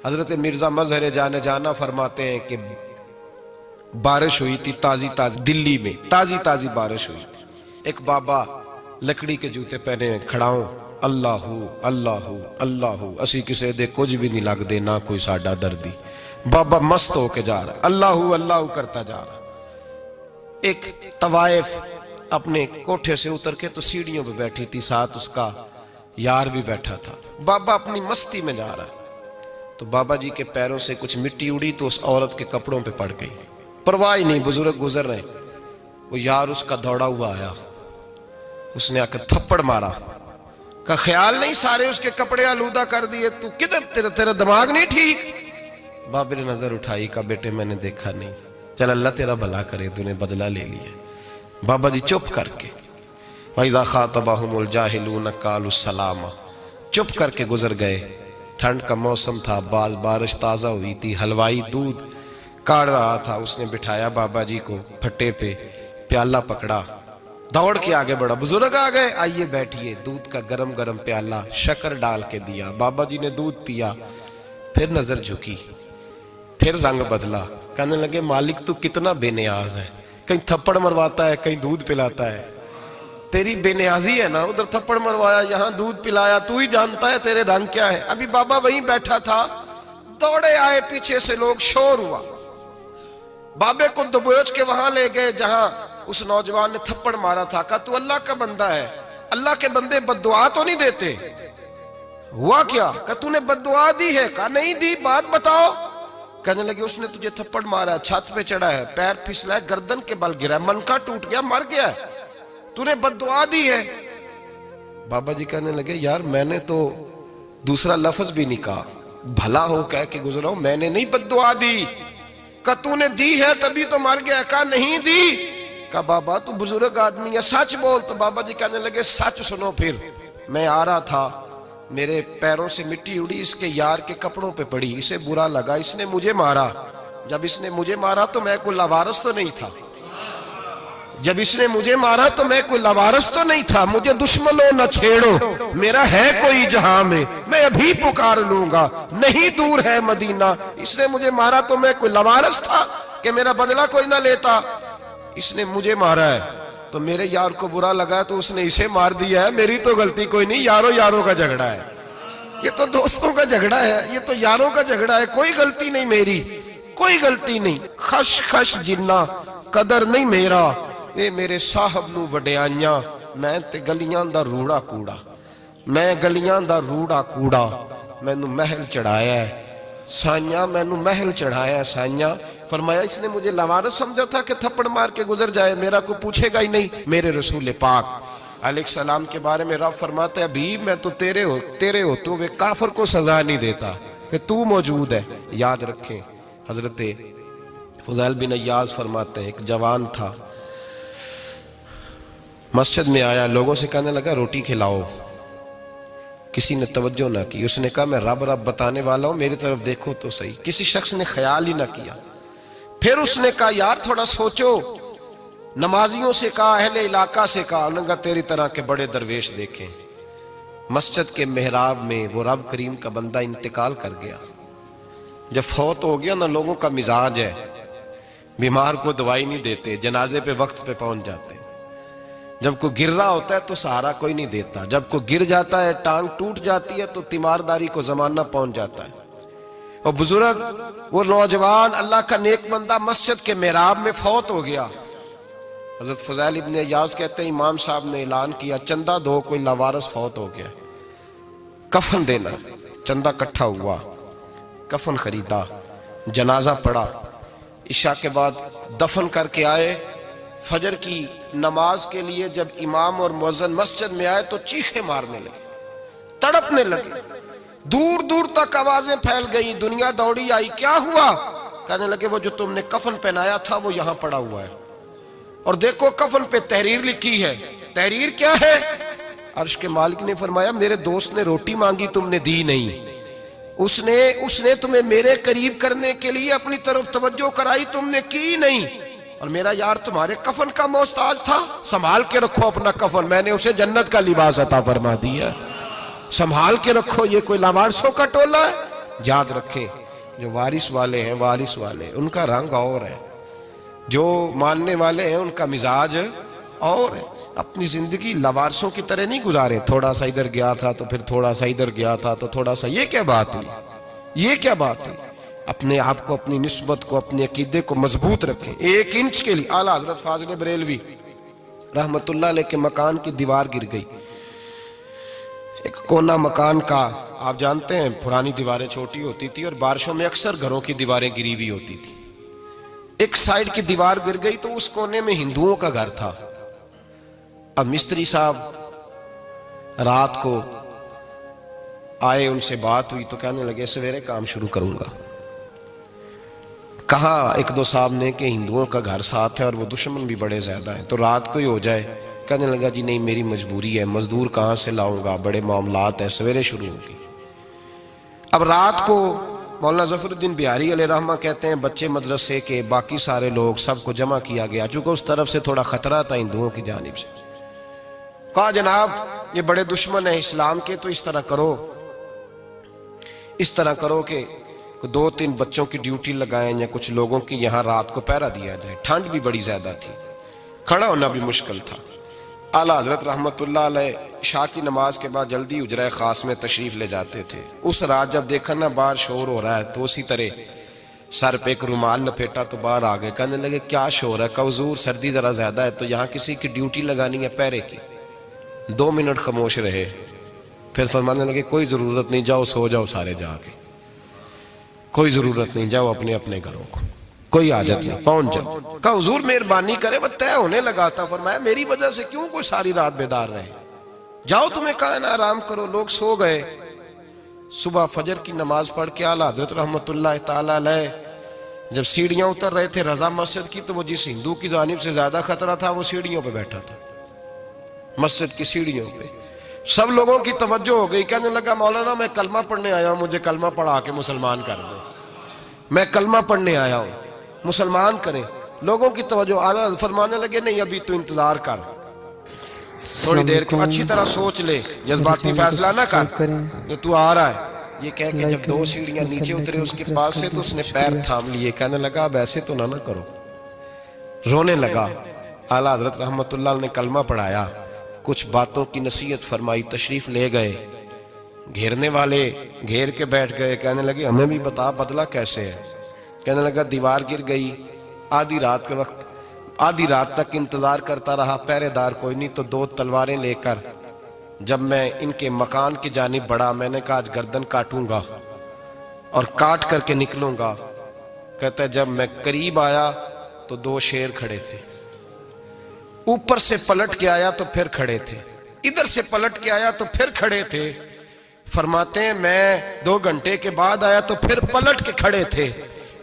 حضرت مرزا مظہر جانے جانا فرماتے ہیں کہ بارش ہوئی تھی تازی تازی، دلی میں تازی تازی بارش ہوئی تھی. ایک بابا لکڑی کے جوتے پہنے کھڑا ہوں، اللہ اللہ اللہ، اسی کسے دے کچھ بھی نہیں لگ دے نہ کوئی ساڈا دردی. بابا مست ہو کے جا رہا ہے، اللہ اللہ کرتا جا رہا. ایک طوائف اپنے کوٹھے سے اتر کے تو سیڑھیوں پہ بیٹھی تھی، ساتھ اس کا یار بھی بیٹھا تھا. بابا اپنی مستی میں جا رہا ہے تو بابا جی کے پیروں سے کچھ مٹی اڑی تو اس عورت کے کپڑوں پہ پڑ گئی. پرواہ نہیں، بزرگ گزر رہے. وہ یار اس کا دوڑا ہوا آیا، اس نے آ کے تھپڑ مارا. کا خیال نہیں سارے اس کے کپڑے آلودہ کر دیے، تو کدھر تیرا دماغ نہیں ٹھیک؟ بابا نے نظر اٹھائی، کہا بیٹے میں نے دیکھا نہیں، چل اللہ تیرا بھلا کرے، تو نے بدلہ لے لیا. بابا جی چپ کر کے وَإِذَا خَاطَبَهُمُ الْجَاهِلُونَ قَالُوا السَّلَامَ، چپ کر کے گزر گئے. ٹھنڈ کا موسم تھا، بارش تازہ ہوئی تھی، حلوائی دودھ کاڑ رہا تھا. اس نے بٹھایا بابا جی کو پھٹے پہ، پیالہ پکڑا، دوڑ کے آگے بڑھا. بزرگ آ گئے، آئیے بیٹھیے. دودھ کا گرم گرم پیالہ شکر ڈال کے دیا. بابا جی نے دودھ پیا، پھر نظر جھکی، پھر رنگ بدلا. کہنے لگے مالک تو کتنا بے نیاز ہے، کہیں تھپڑ مرواتا ہے، کہیں دودھ پلاتا ہے. تیری بے نیازی ہے نا، ادھر تھپڑ مروایا، یہاں دودھ پلایا، تو ہی جانتا ہے تیرے رنگ کیا ہے. ابھی بابا وہیں بیٹھا تھا، دوڑے آئے پیچھے سے لوگ، شور ہوا. بابے کو دبوچ کے وہاں لے گئے جہاں اس نوجوان نے تھپڑ مارا تھا. کہا تو اللہ کا بندہ ہے، اللہ کے بندے بد دعا تو نہیں دیتے. ہوا کیا؟ کہا تو نے بد دعا دی ہے؟ کہا نہیں دی، بات بتاؤ. کہنے لگے اس نے تجھے تھپڑ مارا ہے، چھت پہ چڑھا ہے، پیر پھسلا ہے، گردن کے بل گرا ہے، منکا ٹوٹ گیا، مر گیا ہے، تو نے بد دعا دی ہے. بابا جی کہنے لگے یار میں نے تو دوسرا لفظ بھی نہیں کہا، بھلا ہو کہہ کے گزرا ہوں، میں نے نہیں بد دعا دی. کہا تو نے دی ہے تبھی تو مر گیا. کہا نہیں دی. کہا بابا تو بزرگ آدمی ہے، سچ بول. تو بابا جی کہنے لگے سچ سنو. پھر میں آ رہا تھا، میرے پیروں سے مٹی اڑی، اس کے یار کے کپڑوں پہ پڑی، اسے برا لگا، اس نے مجھے مارا. جب اس نے مجھے مارا تو میں کوئی لاوارث تو نہیں تھا، جب اس نے مجھے مارا تو میں کوئی لاوارث تو نہیں تھا. مجھے دشمنوں نہ چھیڑو، میرا ہے کوئی جہاں میں ابھی پکار لوں گا، نہیں دور ہے مدینہ. اس نے مجھے مارا تو میں کوئی لاوارث تھا کہ میرا بدلہ کوئی نہ لیتا. اس نے مجھے مارا ہے تو میرے یار کو برا لگا تو اس نے اسے مار دیا ہے، میری تو غلطی کوئی نہیں. یاروں کا جھگڑا ہے، یہ تو دوستوں کا جھگڑا ہے، یہ تو یاروں کا جھگڑا ہے، کوئی غلطی نہیں میری، کوئی غلطی نہیں. خش جنہ قدر نہیں میرا، اے میرے صاحب نو وڈیاں، میں تے گلیاں دا روڑا کوڑا، میں گلیاں دا روڑا کوڑا. میں نو محل چڑھایا ہے سائیاں، میں نو محل چڑھایا ہے سائیاں. فرمایا اس نے مجھے لاوارث سمجھا تھا کہ تھپڑ مار کے گزر جائے، میرا کو پوچھے گا ہی نہیں. میرے رسول پاک علیہ السلام کے بارے میں رب فرماتا ہے ابھی میں تو تیرے ہوتے ہوئے کافر کو سزا نہیں دیتا کہ تو موجود ہے. یاد رکھیں حضرت فضیل بن عیاض فرماتے ہیں ایک جوان تھا، مسجد میں آیا، لوگوں سے کہنے لگا روٹی کھلاؤ. کسی نے توجہ نہ کی. اس نے کہا میں رب بتانے والا ہوں، میری طرف دیکھو تو صحیح. کسی شخص نے خیال ہی نہ کیا. پھر اس نے کہا یار تھوڑا سوچو. نمازیوں سے کہا، اہل علاقہ سے کہا، انہوں نے کہا تیری طرح کے بڑے درویش دیکھیں. مسجد کے محراب میں وہ رب کریم کا بندہ انتقال کر گیا. جب فوت ہو گیا نا، لوگوں کا مزاج ہے بیمار کو دوائی نہیں دیتے، جنازے پہ وقت پہ پہنچ جاتے. جب کوئی گر رہا ہوتا ہے تو سہارا کوئی نہیں دیتا، جب کوئی گر جاتا ہے ٹانگ ٹوٹ جاتی ہے تو تیمارداری کو زمانہ پہنچ جاتا ہے. اور بزرگ وہ نوجوان اللہ کا نیک بندہ مسجد کے محراب میں فوت ہو گیا. حضرت فضیل ابن عیاض کہتے ہیں امام صاحب نے اعلان کیا چندہ دو، کوئی لاوارث فوت ہو گیا، کفن دینا. چندہ کٹھا ہوا، کفن خریدا، جنازہ پڑا. عشاء کے بعد دفن کر کے آئے. فجر کی نماز کے لیے جب امام اور مؤذن مسجد میں آئے تو چیخیں مارنے لگے، تڑپنے لگے. دور دور تک آوازیں پھیل گئی، دنیا دوڑی آئی. کیا ہوا؟ کہنے لگے وہ جو تم نے کفن پہنایا تھا وہ یہاں پڑا ہوا ہے، اور دیکھو کفن پہ تحریر لکھی ہے. تحریر کیا ہے؟ عرش کے مالک نے فرمایا میرے دوست نے روٹی مانگی تم نے دی نہیں، اس نے تمہیں میرے قریب کرنے کے لیے اپنی طرف توجہ کرائی، تم نے کی نہیں. اور میرا یار تمہارے کفن کا محتاج تھا، سنبھال کے رکھو اپنا کفن، میں نے اسے جنت کا لباس عطا فرما دیا، سنبھال کے رکھو. یہ کوئی لاوارثوں کا ٹولہ ہے؟ یاد رکھیں جو وارث والے ہیں، وارث والے ان کا رنگ اور ہے، جو ماننے والے ہیں ان کا مزاج اور ہے۔ اپنی زندگی لوارثوں کی طرح نہیں گزارے، تھوڑا سا ادھر گیا تھا تو پھر تھوڑا سا ادھر گیا تھا تو تھوڑا سا، یہ کیا بات ہوئی، یہ کیا بات ہوئی؟ اپنے آپ کو، اپنی نسبت کو، اپنے عقیدے کو مضبوط رکھیں۔ 1 انچ کے لیے اعلیٰ حضرت فاضل بریلوی رحمت اللہ علیہ کے مکان کی دیوار گر گئی، ایک کونا مکان کا، آپ جانتے ہیں پرانی دیواریں چھوٹی ہوتی تھی اور بارشوں میں اکثر گھروں کی دیواریں گری ہوئی ہوتی تھی، ایک سائیڈ کی دیوار گر گئی تو اس کونے میں ہندوؤں کا گھر تھا۔ اب مستری صاحب رات کو آئے، ان سے بات ہوئی تو کہنے لگے سویرے کام شروع کروں گا۔ کہا 1-2 صاحب نے کہ ہندوؤں کا گھر ساتھ ہے اور وہ دشمن بھی بڑے زیادہ ہیں، تو رات کو ہی ہو جائے۔ کہنے لگا جی نہیں، میری مجبوری ہے، مزدور کہاں سے لاؤں گا، بڑے معاملات ہیں، سویرے شروع ہوگی۔ اب رات کو مولانا ظفر الدین بہاری علیہ رحمہ کہتے ہیں بچے مدرسے کے، باقی سارے لوگ، سب کو جمع کیا گیا، چونکہ اس طرف سے تھوڑا خطرہ تھا ہندوؤں کی جانب سے۔ کہا جناب یہ بڑے دشمن ہیں اسلام کے، تو اس طرح کرو کہ 2-3 بچوں کی ڈیوٹی لگائیں یا کچھ لوگوں کی یہاں رات کو پہرا دیا جائے، ٹھنڈ بھی بڑی زیادہ تھی، کھڑا ہونا بھی مشکل تھا۔ اعلیٰ حضرت رحمت اللہ علیہ عشاء کی نماز کے بعد جلدی حجرہ خاص میں تشریف لے جاتے تھے۔ اس رات جب دیکھا نا باہر شور ہو رہا ہے تو اسی طرح سر پہ ایک رومال لپیٹا تو باہر آ گئے، کہنے لگے کیا شور ہے؟ کہ حضور سردی ذرا زیادہ ہے تو یہاں کسی کی ڈیوٹی لگانی ہے پہرے کی۔ 2 منٹ خاموش رہے، پھر فرمانے لگے کوئی ضرورت نہیں، جاؤ سو جاؤ سارے جا کے، کوئی ضرورت نہیں، جاؤ اپنے اپنے گھروں کو، کوئی حاجت نہیں، پہنچ جاؤ۔ کہا حضور مہربانی کرے، وہ طے ہونے لگا تھا۔ فرمایا میری وجہ سے کیوں کوئی ساری رات بیدار رہے، جاؤ تمہیں کہا نا آرام کرو۔ لوگ سو گئے۔ صبح فجر کی نماز پڑھ کے اعلیٰ حضرت رحمت اللہ تعالیٰ علیہ جب سیڑھیاں اتر رہے تھے رضا مسجد کی، تو وہ جس ہندو کی جانب سے زیادہ خطرہ تھا وہ سیڑھیوں پہ بیٹھا تھا، مسجد کی سیڑھیوں پہ۔ سب لوگوں کی توجہ ہو گئی، کہنے لگا مولانا میں کلمہ پڑھنے آیا ہوں، مجھے کلمہ پڑھا کے مسلمان کر دیں، میں کلمہ پڑھنے آیا ہوں، مسلمان کریں۔ لوگوں کی توجہ، اعلیٰ فرمانے لگے نہیں ابھی تو انتظار کر، تھوڑی دیر کو اچھی طرح سوچ لے، جذباتی فیصلہ نہ کر کہ تو آ رہا ہے۔ یہ کہہ کے جب 2 سیڑھیاں نیچے اترے اس کے پاس سے تو اس نے پیر تھام لیے، کہنے لگا اب ایسے تو نہ کرو، رونے لگا۔ اعلیٰ حضرت رحمت اللہ نے کلمہ پڑھایا، کچھ باتوں کی نصیحت فرمائی، تشریف لے گئے۔ گھیرنے والے گھیر کے بیٹھ گئے، کہنے لگے ہمیں بھی بتا بدلہ کیسے ہے۔ کہنے لگا دیوار گر گئی، آدھی رات کے وقت، آدھی رات تک انتظار کرتا رہا، پہرے دار کوئی نہیں، تو 2 تلواریں لے کر جب میں ان کے مکان کی جانب بڑھا، میں نے کہا آج گردن کاٹوں گا اور کاٹ کر کے نکلوں گا۔ کہتا ہے جب میں قریب آیا تو 2 شیر کھڑے تھے، اوپر سے پلٹ کے آیا تو پھر کھڑے تھے، ادھر سے پلٹ کے آیا تو پھر کھڑے تھے۔ فرماتے ہیں میں 2 گھنٹے کے بعد آیا تو پھر پلٹ کے کھڑے تھے،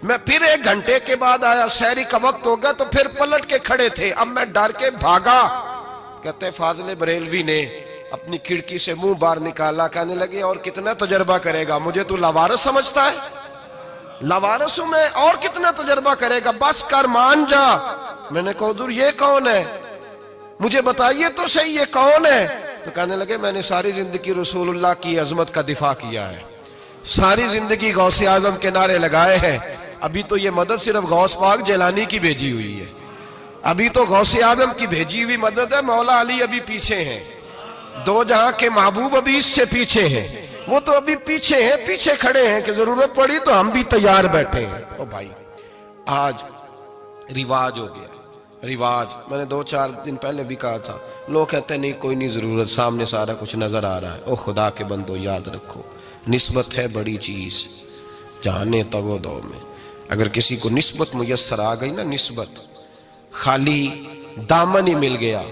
میں پھر 1 گھنٹے کے بعد آیا، سحری کا وقت ہو گیا تو پھر پلٹ کے کھڑے تھے، اب میں ڈر کے بھاگا۔ کہتے ہیں فاضل بریلوی نے اپنی کھڑکی سے منہ باہر نکالا، کہنے لگے اور کتنا تجربہ کرے گا، مجھے تو لاوارث سمجھتا ہے، لاوارث ہوں میں، اور کتنا تجربہ کرے گا، بس کر مان جا۔ میں نے کہا حضور یہ کون ہے، مجھے بتائیے تو صحیح یہ کون ہے۔ تو کہنے لگے میں نے ساری زندگی رسول اللہ کی عظمت کا دفاع کیا ہے، ساری زندگی غوث اعظم کے نعرے لگائے ہیں، ابھی تو یہ مدد صرف غوث پاک جیلانی کی بھیجی ہوئی ہے، ابھی تو غوث اعظم کی بھیجی ہوئی مدد ہے، مولا علی ابھی پیچھے ہیں، 2 جہاں کے محبوب ابھی اس سے پیچھے ہیں، وہ تو ابھی پیچھے ہیں، پیچھے کھڑے ہیں کہ ضرورت پڑی تو ہم بھی تیار بیٹھے ہیں۔ او بھائی آج رواج ہو گیا، رواج، میں نے 2-4 دن پہلے بھی کہا تھا، لوگ کہتے ہیں نہیں کوئی نہیں ضرورت، سامنے سارا کچھ نظر آ رہا ہے۔ او خدا کے بندو یاد رکھو، نسبت ہے بڑی چیز، جانے تو دو میں، اگر کسی کو نسبت میسر آ گئی نا، نسبت، خالی دامن ہی مل گیا،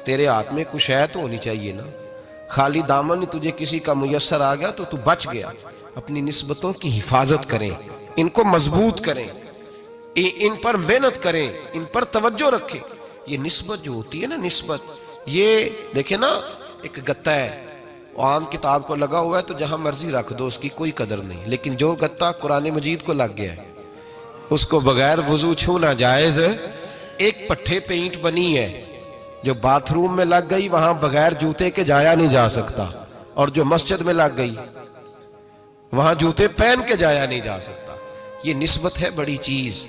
تیرے ہاتھ میں کچھ ہے تو ہونی چاہیے نا، خالی دامن ہی تجھے کسی کا میسر آ گیا تو بچ گیا۔ اپنی نسبتوں کی حفاظت کریں، ان کو مضبوط کریں، ان پر محنت کریں، ان پر توجہ رکھیں۔ یہ نسبت جو ہوتی ہے نا، نسبت، یہ دیکھیں نا، ایک گتا ہے عام کتاب کو لگا ہوا ہے تو جہاں مرضی رکھ دو، اس کی کوئی قدر نہیں، لیکن جو گتا قرآن مجید کو لگ گیا ہے اس کو بغیر وضو چھونا جائز ہے۔ ایک پٹھے پہ اینٹ بنی ہے، جو باتھ روم میں لگ گئی وہاں بغیر جوتے کے جایا نہیں جا سکتا، اور جو مسجد میں لگ گئی وہاں جوتے پہن کے جایا نہیں جا سکتا. یہ نسبت ہے بڑی چیز.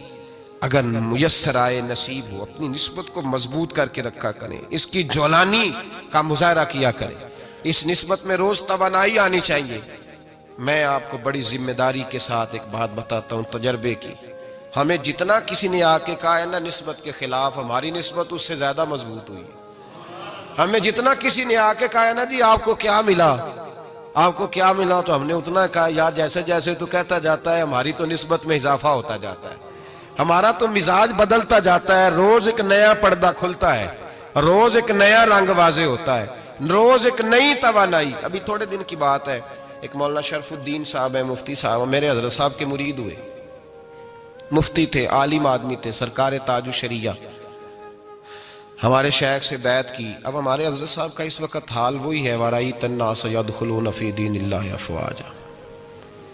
اگر میسر آئے نصیب ہو اپنی نسبت کو مضبوط کر کے رکھا کریں, اس کی جولانی کا مظاہرہ کیا کریں. اس نسبت میں روز توانائی آنی چاہیے. میں آپ کو بڑی ذمہ داری کے ساتھ ایک بات بتاتا ہوں تجربے کی. ہمیں جتنا کسی نے آ کے کہا ہے نا نسبت کے خلاف, ہماری نسبت اس سے زیادہ مضبوط ہوئی. ہمیں جتنا کسی نے آ کے کہا ہے نا جی آپ کو کیا ملا, آپ کو کیا ملا, تو ہم نے اتنا کہا یار جیسے جیسے تو کہتا جاتا ہے ہماری تو نسبت میں اضافہ ہوتا جاتا ہے, ہمارا تو مزاج بدلتا جاتا ہے. روز ایک نیا پردہ کھلتا ہے, روز ایک نیا رنگ واضح ہوتا ہے, روز ایک نئی توانائی. ابھی تھوڑے دن کی بات ہے, ایک مولانا شرف الدین صاحب ہیں, مفتی صاحب, میرے حضرت صاحب کے مرید ہوئے. مفتی تھے, عالم آدمی تھے, سرکار تاج الشریعہ, ہمارے شیخ سے بیعت کی. اب ہمارے حضرت صاحب کا اس وقت حال وہی ہے وَرَأَيْتَ النَّاسَ يَدْخُلُونَ فِي دِينِ اللَّهِ أَفْوَاجًا.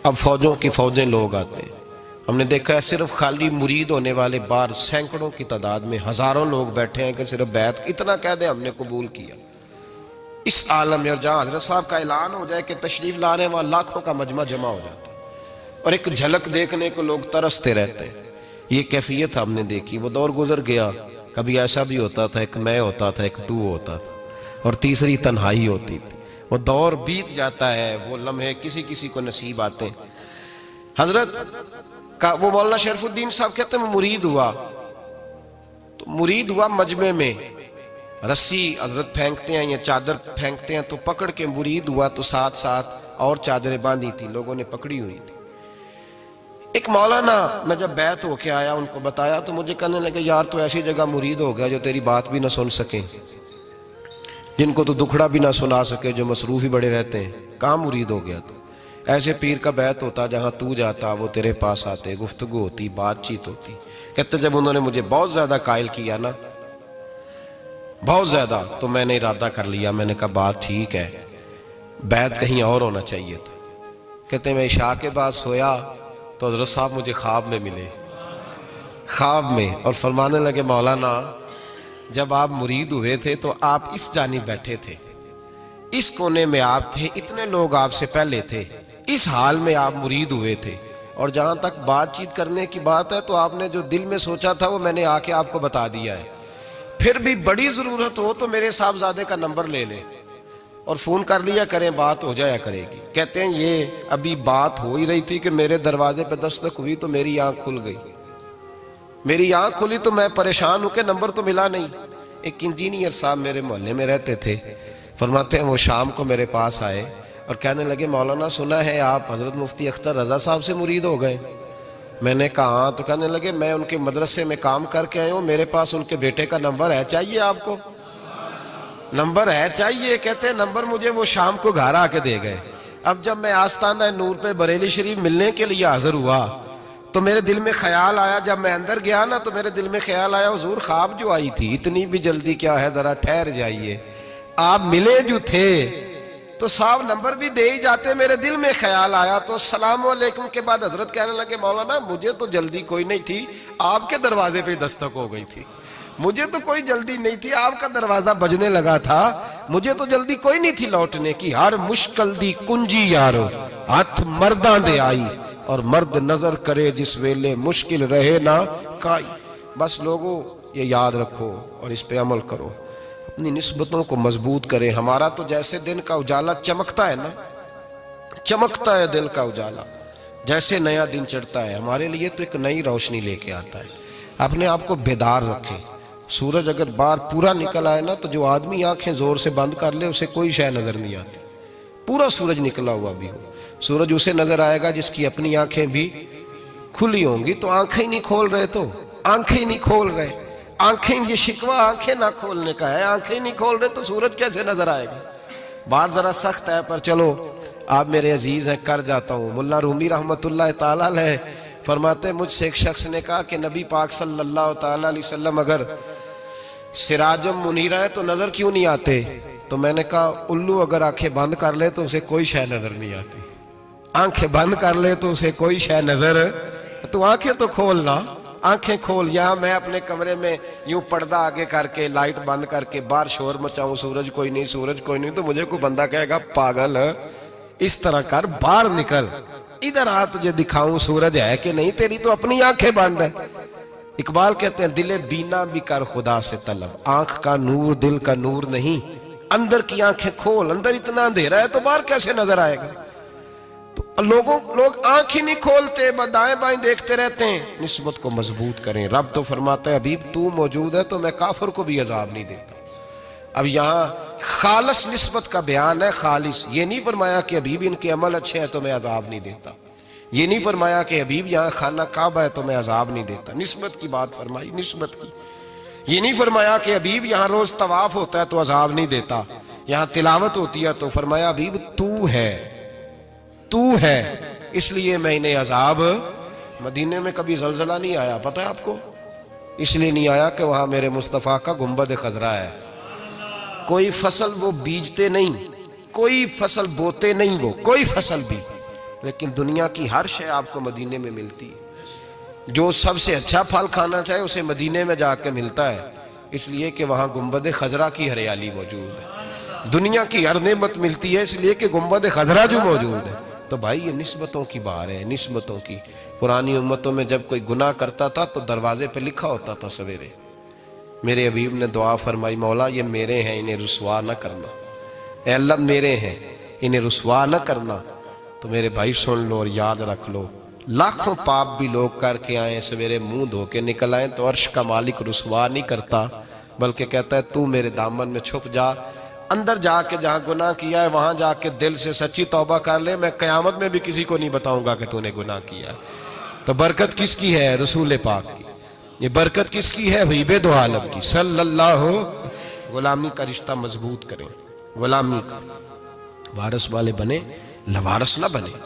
اب فوجوں کی فوجیں لوگ آتے ہیں. ہم نے دیکھا ہے صرف خالی مرید ہونے والے بار سینکڑوں کی تعداد میں ہزاروں لوگ بیٹھے ہیں کہ صرف بیعت اتنا کہہ دیں ہم نے قبول کیا. اس عالم میں اور جہاں حضرت صاحب کا اعلان ہو جائے کہ تشریف لا رہے ہیں وہاں لاکھوں کا مجمع جمع ہو جاتا ہے اور ایک جھلک دیکھنے کو لوگ ترستے رہتے ہیں. یہ کیفیت ہم نے دیکھی. وہ دور گزر گیا, کبھی ایسا بھی ہوتا تھا ایک میں ہوتا تھا, ایک تو ہوتا تھا, اور تیسری تنہائی ہوتی تھی. وہ دور بیت جاتا ہے, وہ لمحے کسی کسی کو نصیب آتے ہیں. حضرت کا وہ مولانا شرف الدین صاحب کہتے ہیں مرید ہوا, تو مرید ہوا مجمع میں, رسی حضرت پھینکتے ہیں یا چادر پھینکتے ہیں تو پکڑ کے مرید ہوا, تو ساتھ ساتھ اور چادریں باندھی تھی, لوگوں نے پکڑی ہوئی تھی. ایک مولانا, میں جب بیعت ہو کے آیا ان کو بتایا تو مجھے کہنے لگے یار تو ایسی جگہ مرید ہو گیا جو تیری بات بھی نہ سن سکیں, جن کو تو دکھڑا بھی نہ سنا سکے, جو مصروف ہی بڑے رہتے ہیں, کہاں مرید ہو گیا؟ تو ایسے پیر کا بیعت ہوتا جہاں تو جاتا وہ تیرے پاس آتے, گفتگو ہوتی, بات چیت ہوتی. کہتے جب انہوں نے مجھے بہت زیادہ قائل کیا نا, بہت زیادہ, تو میں نے ارادہ کر لیا, میں نے کہا بات ٹھیک ہے, بیعت کہیں اور ہونا چاہیے تھا. کہتے میں عشاء کے بعد سویا تو حضرت صاحب مجھے خواب میں ملے, خواب میں, اور فرمانے لگے مولانا جب آپ مرید ہوئے تھے تو آپ اس جانب بیٹھے تھے, اس کونے میں آپ تھے, اتنے لوگ آپ سے پہلے تھے, اس حال میں آپ مرید ہوئے تھے, اور جہاں تک بات چیت کرنے کی بات ہے تو آپ نے جو دل میں سوچا تھا وہ میں نے آ کے آپ کو بتا دیا ہے. پھر بھی بڑی ضرورت ہو تو میرے صاحبزادے کا نمبر لے لیں اور فون کر لیا کریں, بات ہو جایا کرے گی. کہتے ہیں یہ ابھی بات ہو ہی رہی تھی کہ میرے دروازے پہ دستک ہوئی تو میری آنکھ کھل گئی, میری آنکھ کھلی تو میں پریشان ہوں کہ نمبر تو ملا نہیں. ایک انجینئر صاحب میرے محلے میں رہتے تھے, فرماتے ہیں وہ شام کو میرے پاس آئے اور کہنے لگے مولانا سنا ہے آپ حضرت مفتی اختر رضا صاحب سے مرید ہو گئے. میں نے کہا ہاں. تو کہنے لگے میں ان کے مدرسے میں کام کر کے آئے ہوں, میرے پاس ان کے بیٹے کا نمبر ہے, چاہیے آپ کو؟ نمبر ہے چاہیے؟ کہتے ہیں نمبر مجھے وہ شام کو گھر آ کے دے گئے. اب جب میں آستانہ نور پہ بریلی شریف ملنے کے لیے حاضر ہوا تو میرے دل میں خیال آیا, جب میں اندر گیا نا تو میرے دل میں خیال آیا حضور خواب جو آئی تھی اتنی بھی جلدی کیا ہے, ذرا ٹھہر جائیے, آپ ملے جو تھے تو صاحب نمبر بھی دے ہی جاتے. میرے دل میں خیال آیا تو السلام علیکم کے بعد حضرت کہنے لگے مولانا مجھے تو جلدی کوئی نہیں تھی, آپ کے دروازے پہ دستک ہو گئی تھی, مجھے تو کوئی جلدی نہیں تھی, آپ کا دروازہ بجنے لگا تھا, مجھے تو جلدی کوئی نہیں تھی لوٹنے کی. ہر مشکل دی کنجی یارو ہاتھ مرداں دے آئی, اور مرد نظر کرے جس ویلے مشکل رہے نہ کائی. بس لوگوں یہ یاد رکھو اور اس پہ عمل کرو, اپنی نسبتوں کو مضبوط کریں. ہمارا تو جیسے دن کا اجالا چمکتا ہے نا, چمکتا ہے دل کا اجالا, جیسے نیا دن چڑھتا ہے ہمارے لیے تو ایک نئی روشنی لے کے آتا ہے. اپنے آپ کو بیدار رکھیں. سورج اگر باہر پورا نکل آئے نا تو جو آدمی آنکھیں زور سے بند کر لے اسے کوئی شے نظر نہیں آتی. پورا سورج نکلا ہوا بھی ہو, سورج اسے نظر آئے گا جس کی اپنی آنکھیں بھی کھلی ہوں گی. تو آنکھیں نہیں کھول رہے, تو آنکھیں نہیں کھول رہے, آنکھیں, یہ شکوہ آنکھیں نہ کھولنے کا ہے, آنکھیں نہیں کھول رہے تو سورج کیسے نظر آئے گا؟ بات ذرا سخت ہے پر چلو آپ میرے عزیز ہیں کر جاتا ہوں. ملا رومی رحمت اللہ تعالیٰ علیہ فرماتے مجھ سے ایک شخص نے کہا کہ نبی پاک صلی اللہ تعالیٰ علیہ وسلم اگر سراجم منیرہ ہے تو نظر کیوں نہیں آتے؟ تو میں نے کہا الو اگر آنکھیں بند کر لے تو اسے کوئی شے نظر نہیں آتی, آنکھیں بند کر لے تو اسے کوئی شے نظر, تو آنکھیں تو کھولنا, آنکھیں کھول. یہاں میں اپنے کمرے میں یوں پردہ آگے کر کے لائٹ بند کر کے باہر شور مچاؤں, سورج کوئی نہیں, سورج کوئی نہیں, تو مجھے کوئی بندہ کہے گا پاگل, اس طرح کر, باہر نکل, ادھر آ تجھے دکھاؤں سورج ہے کہ نہیں، تیری تو اپنی آنکھیں بند ہے۔ اقبال کہتے ہیں دل بینا بھی کر خدا سے طلب، آنکھ کا نور دل کا نور نہیں، اندر کی آنکھیں کھول، اندر اتنا اندھیرا ہے تو باہر کیسے نظر آئے گا؟ تو لوگ آنکھ ہی نہیں کھولتے، دائیں بائیں دیکھتے رہتے ہیں۔ نسبت کو مضبوط کریں۔ رب تو فرماتا ہے حبیب تو موجود ہے تو میں کافر کو بھی عذاب نہیں دیتا۔ اب یہاں خالص نسبت کا بیان ہے، خالص۔ یہ نہیں فرمایا کہ حبیب ان کے عمل اچھے ہیں تو میں عذاب نہیں دیتا، یہ نہیں فرمایا کہ حبیب یہاں خانہ کعبہ ہے تو میں عذاب نہیں دیتا۔ نسبت کی بات فرمائی، نسبت کی۔ یہ نہیں فرمایا کہ حبیب یہاں روز طواف ہوتا ہے تو عذاب نہیں دیتا، یہاں تلاوت ہوتی ہے تو فرمایا حبیب تو ہے اس لیے میں انہیں عذاب۔ مدینے میں کبھی زلزلہ نہیں آیا، پتہ ہے آپ کو؟ اس لیے نہیں آیا کہ وہاں میرے مصطفیٰ کا گنبد خضرا ہے۔ کوئی فصل وہ بیجتے نہیں، کوئی فصل بوتے نہیں، وہ کوئی فصل بھی، لیکن دنیا کی ہر شے آپ کو مدینے میں ملتی ہے۔ جو سب سے اچھا پھل کھانا چاہے اسے مدینے میں جا کے ملتا ہے، اس لیے کہ وہاں گنبد خضرا کی ہریالی موجود ہے۔ دنیا کی ہر نعمت ملتی ہے اس لیے کہ گنبد خضرا جو موجود ہے۔ تو بھائی یہ نسبتوں کی بات ہے، نسبتوں کی۔ پرانی امتوں میں جب کوئی گناہ کرتا تھا تو دروازے پہ لکھا ہوتا تھا سویرے، میرے حبیب نے دعا فرمائی مولا یہ میرے ہیں انہیں رسوا نہ کرنا، اے اللہ میرے ہیں انہیں رسوا نہ کرنا۔ تو میرے بھائی سن لو اور یاد رکھ لو، لاکھوں پاپ بھی لوگ کر کے آئیں، سویرے منہ دھو کے نکل آئیں تو عرش کا مالک رسوا نہیں کرتا، بلکہ کہتا ہے تو میرے دامن میں چھپ جا، اندر جا کے جہاں گناہ کیا ہے وہاں جا کے دل سے سچی توبہ کر لے، میں قیامت میں بھی کسی کو نہیں بتاؤں گا کہ تو نے گناہ کیا ہے۔ تو برکت کس کی ہے؟ رسول پاک کی۔ یہ برکت کس کی ہے؟ حبیب دو عالم کی صلی اللہ۔ غلامی کا رشتہ مضبوط کریں، غلامی کا وارث والے بنے، لوارث نہ بنے۔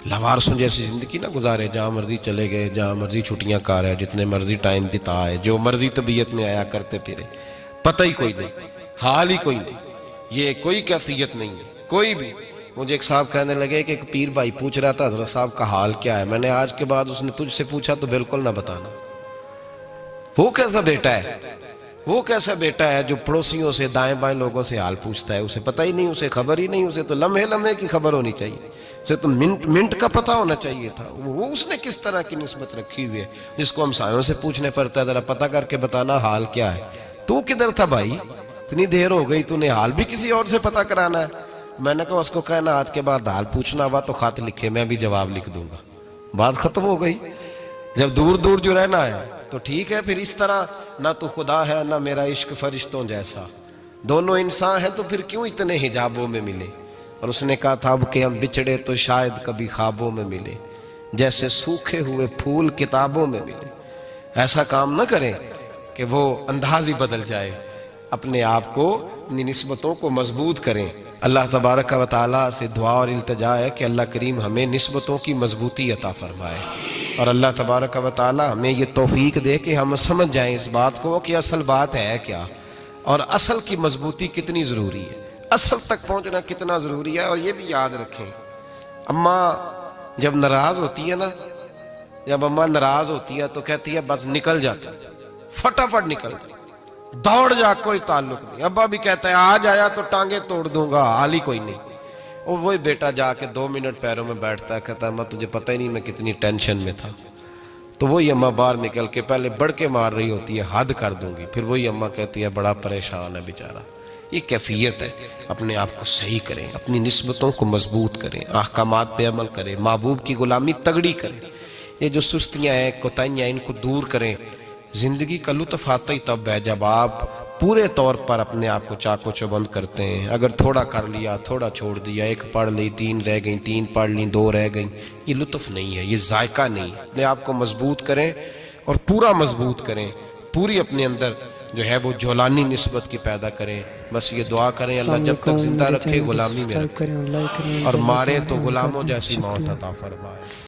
لوارثوں جیسی زندگی نہ گزارے، جہاں مرضی چلے گئے، جہاں مرضی چھٹیاں کار ہے، جتنے مرضی ٹائم بتا ہے، جو مرضی طبیعت میں آیا کرتے پھرے، پتہ ہی کوئی نہیں، حال ہی کوئی نہیں، یہ کوئی کیفیت نہیں ہے کوئی بھی۔ مجھے ایک صاحب کہنے لگے کہ ایک پیر بھائی پوچھ رہا تھا حضرت صاحب کا حال کیا ہے، میں نے آج کے بعد اس نے تجھ سے پوچھا تو بالکل نہ بتانا۔ وہ کیسا بیٹا ہے، وہ کیسا بیٹا ہے جو پڑوسیوں سے دائیں بائیں لوگوں سے حال پوچھتا ہے، اسے پتہ ہی نہیں، اسے خبر ہی نہیں، اسے تو لمحے لمحے کی خبر ہونی چاہیے، اسے تو منٹ منٹ کا پتہ ہونا چاہیے تھا۔ وہ اس نے کس طرح کی نسبت رکھی ہوئی ہے جس کو ہم سایوں سے پوچھنے پڑتا ہے ذرا پتہ کر کے بتانا حال کیا ہے۔ تو کدھر تھا بھائی، اتنی دیر ہو گئی، تو نے حال بھی کسی اور سے پتہ کرانا ہے؟ میں نے کہا اس کو کہنا آج کے بعد حال پوچھنا ہوا تو خط لکھے، میں بھی جواب لکھ دوں گا، بات ختم ہو گئی۔ جب دور دور جو رہنا ہے تو ٹھیک ہے، پھر اس طرح نہ تو خدا ہے نہ میرا عشق فرشتوں جیسا، دونوں انسان ہیں تو پھر کیوں اتنے حجابوں میں ملے؟ اور اس نے کہا تھا اب کہ ہم بچھڑے تو شاید کبھی خوابوں میں ملے، جیسے سوکھے ہوئے پھول کتابوں میں ملے۔ ایسا کام نہ کریں کہ وہ انداز ہی بدل جائے، اپنے آپ کو، اپنی نسبتوں کو مضبوط کریں۔ اللہ تبارک و تعالیٰ سے دعا اور التجا ہے کہ اللہ کریم ہمیں نسبتوں کی مضبوطی عطا فرمائے، اور اللہ تبارک و تعالیٰ ہمیں یہ توفیق دے کہ ہم سمجھ جائیں اس بات کو کہ اصل بات ہے کیا، اور اصل کی مضبوطی کتنی ضروری ہے، اصل تک پہنچنا کتنا ضروری ہے۔ اور یہ بھی یاد رکھیں، اماں جب ناراض ہوتی ہے نا، جب اماں ناراض ہوتی ہے تو کہتی ہے بس نکل جاتا، فٹافٹ نکل جاتا، دوڑ جا، کوئی تعلق نہیں۔ ابا بھی کہتا ہے آج آیا تو ٹانگیں توڑ دوں گا، حال ہی کوئی نہیں۔ اور وہی بیٹا جا کے 2 منٹ پیروں میں بیٹھتا ہے، کہتا ہے اماں تجھے پتہ ہی نہیں میں کتنی ٹینشن میں تھا۔ تو وہی اماں باہر نکل کے پہلے بڑھ کے مار رہی ہوتی ہے حد کر دوں گی، پھر وہی اماں کہتی ہے بڑا پریشان ہے بیچارہ۔ یہ کیفیت ہے، اپنے آپ کو صحیح کریں، اپنی نسبتوں کو مضبوط کریں، احکامات پہ عمل کریں، محبوب کی غلامی تگڑی کریں۔ یہ جو سستیاں ہیں، کوتاہیاں، ان کو دور کریں۔ زندگی کا لطف آتا ہی تب ہے جب آپ پورے طور پر اپنے آپ کو چاق و چوبند کرتے ہیں۔ اگر تھوڑا کر لیا، تھوڑا چھوڑ دیا، 1 پڑھ لی، 3 رہ گئیں، 3 پڑھ لیں، 2 رہ گئیں، یہ لطف نہیں ہے، یہ ذائقہ نہیں ہے۔ اپنے آپ کو مضبوط کریں اور پورا مضبوط کریں، پوری اپنے اندر جو ہے وہ جولانی نسبت کی پیدا کریں۔ بس یہ دعا کریں اللہ جب تک زندہ رکھے غلامی میں رکھے، اور مارے تو غلاموں جیسی موت عطا فرمائے۔